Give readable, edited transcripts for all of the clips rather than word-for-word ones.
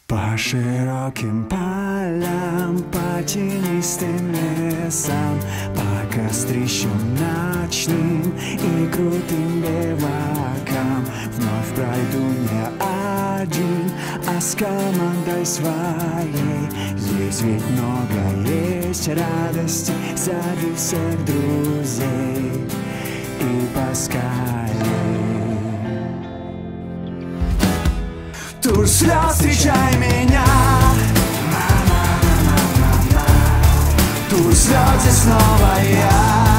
По широким полям, по тенистым лесам, по кострищам ночным и крутым бивакам вновь пройду не один, а с командой своей. Здесь ведь много есть радости, зови всех друзей и поскорей. Тур слез, встречай меня. Тур слез, здесь снова я.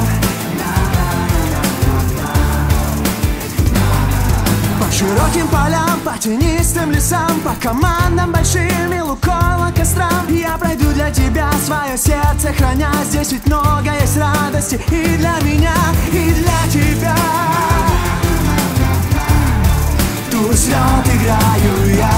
По широким полям, по тенистым лесам, по командам большим и лукойло кострам я пройду для тебя свое сердце храня. Здесь ведь много есть радости и для меня, и для тебя. Тур слез играю я.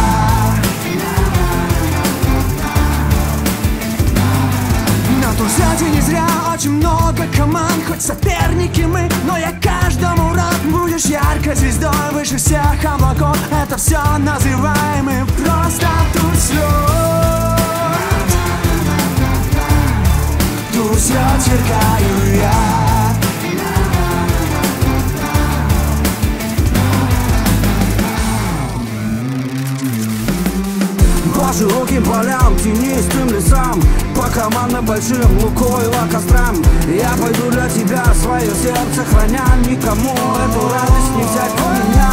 На тур слете не зря очень много команд, хоть соперники мы, но я каждому рад. Будешь яркой звездой выше всех облаков, это все называем мы просто тур слет. Тур слет сверкаю я. По широким полям, тенистым лесам, по командам большим лукойло кострам я пойду для тебя свое сердце храня. Никому эту радость не взять у меня.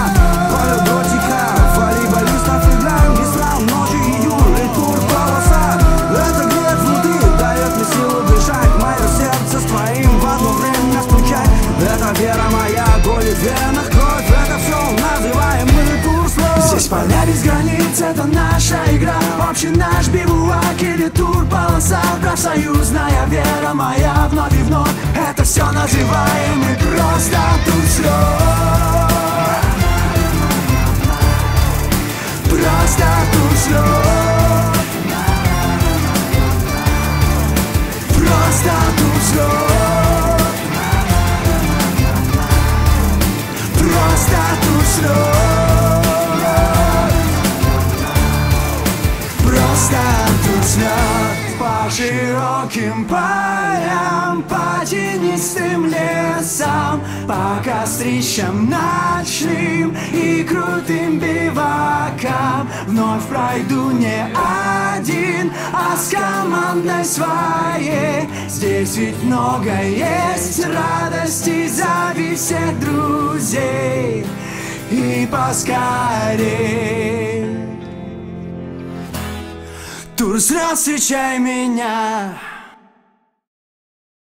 Полет дротика, волейболистов играем весна, ночи, июль и тур полоса. Это греет внутри, дает мне силу дышать, мое сердце с твоим в одно время стучать. Это вера моя, голит в венах кровь, это все называем мы тур слез. Здесь поля без границ, это наша игра, общий наш бивуак или тур полоса. Профсоюзная вера моя вновь и вновь, это все называем мы просто тур слет. Просто тур слет. Просто тур слет. Просто тур слет. Просто тур слет. По широким полям, по тенистым лесам, по кострищам ночным и крутым бивакам вновь пройду не один, а с командой своей. Здесь ведь много есть радости, зови всех друзей и поскорей. Тур слез, встречай меня.